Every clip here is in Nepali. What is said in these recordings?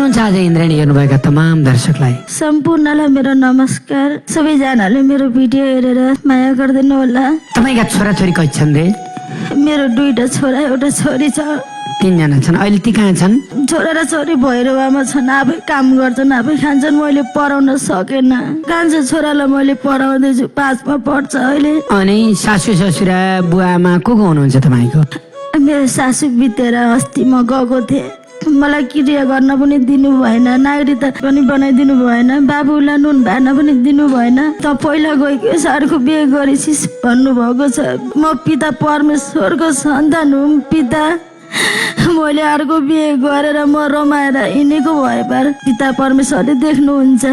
हुनुहुन्छ आज इन्द्रेणी हेर्नुभएका तमाम दर्शकलाई? सम्पूर्णलाई मेरो नमस्कार। सबैजनाले मेरो भिडियो हेरेर माया गरिदिनु होला। तपाईँका छोराछोरी कति छन् रे? मेरो 2टा छोरा एउटा छोरी छ। 3 जना छन्। अहिले ती कहाँ छन्? छोरा र छोरी भैरवामा छन्, आफै काम गर्छन्, आफै खान्छन्। मैले पढाउन सकेन। कान्छो छोरालाई मैले पढाउँदैछु, 5 मा पढ्छ अहिले। अनि सासू ससुरा बुवा आमा को हुनुहुन्छ तपाईँको? मेरो सासू बितेर अस्ति म गएको थिएँ। मलाई क्रिया गर्न पनि दिनु भएन, नागरिकता पनि बनाइदिनु भएन, बाबुलाई नुन भान पनि दिनु भएन। त पहिला गएको अर्को बिहे गरेछिस् भन्नुभएको छ। म पिता परमेश्वरको सन्तान हुँ। पिता मैले अर्को बिहे गरेर म रमाएर हिँडेको भए पार पिता परमेश्वरले देख्नुहुन्छ।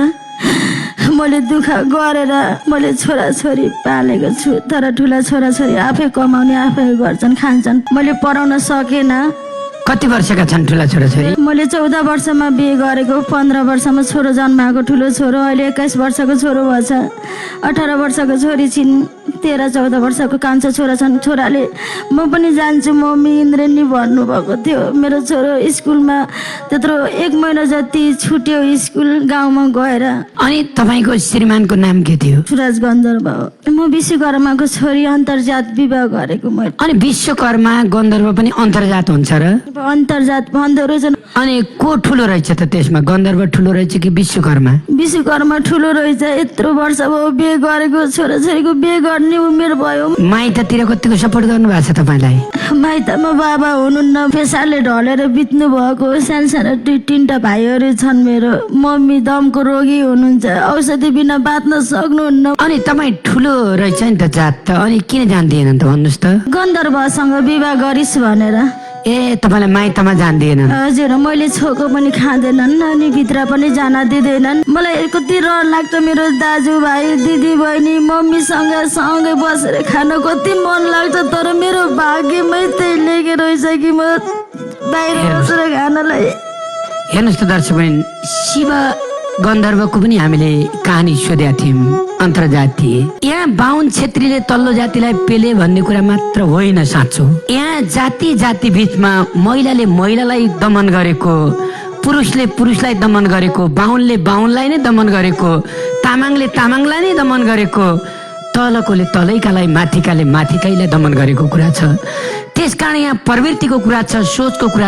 मैले दुःख गरेर मैले छोराछोरी पालेको छु, तर ठुला छोराछोरी आफै कमाउने, आफै गर्छन्, खान्छन्। मैले पढाउन सकेन। कति वर्षका छन् ठुला छोराछोरी? मैले 14 वर्षमा बिहे गरेको, 15 वर्षमा छोरो जन्माएको ठुलो छोरो। अहिले 21 वर्षको छोरो भएछ। 18 वर्षको छोरी छिन्, 13-14 वर्षको कान्छो छोरा छन्। छोराले म पनि जान्छु मम्मी इन्द्रेणी भन्नुभएको थियो। मेरो छोरो स्कुलमा त्यत्रो 1 महिना जति छुट्यो स्कुल गाउँमा गएर। अनि तपाईँको श्रीमानको नाम के थियो? सुराज गन्धर्व हो। म विश्वकर्माको छोरी, अन्तर्जात विवाह गरेको मैले। अनि विश्वकर्मा गन्धर्व पनि अन्तर्जात हुन्छ र? अन्तर्जात भन्दो रहेछ। अनि को ठुलो रहेछ त त्यसमा? गन्धर्व ठुलो रहेछ कि विश्वकर्मा? विश्वकर्मा ठुलो रहेछ। यत्रो वर्ष भयो बिहे गरेको, छोराछोरीको बिहे गर्ने उमेर भयो। माइततिर कतिको सपोर्ट गर्नु भएको छ तपाईँलाई? माइतमा बाबा हुनुहुन्न, पेसाले ढलेर बित्नु भएको। सानो 3टा भाइहरू छन् मेरो। मम्मी दमको रोगी हुनुहुन्छ, औषधि बिना बाँच्न सक्नुहुन्न। अनि तपाईँ ठुलो रहेछ नि त जात त, अनि किन जान्दिएन त भन्नुहोस् त? गन्धर्वसँग विवाह गरिस् भनेर। ए तपाईँलाई माइतमा जान्दिएन? हजुर, मैले छोको पनि खाँदैनन् अनि भित्र पनि जान दिँदैनन्। मलाई कति रहर लाग्छ मेरो दाजुभाइ दिदी बहिनी मम्मीसँग सँगै बसेर खान कति मन लाग्छ। तर मेरो भाग्यमै त्यही लेखेको रहेछ कि म बाहिर बसेर खानलाई। हेर्नुहोस् त दर्शक बहिनी, शिव गन्धर्वको पनि हामीले कहानी सोधेका थियौँ, अन्तर्जातीय। यहाँ बाहुन छेत्रीले तल्लो जातिलाई पेले भन्ने कुरा मात्र होइन साँचो। यहाँ जाति जाति बीचमा महिलाले महिलालाई दमन गरेको, पुरुषले पुरुषलाई दमन गरेको, बाहुनले बाहुनलाई नै दमन गरेको, तामाङले तामाङलाई नै दमन गरेको, तलकोले तलैकालाई, माथिकाले माथिकैलाई दमन गरेको कुरा छ। त्यसकारण यहाँ प्रवृत्तिको कुरा छ, सोचको कुरा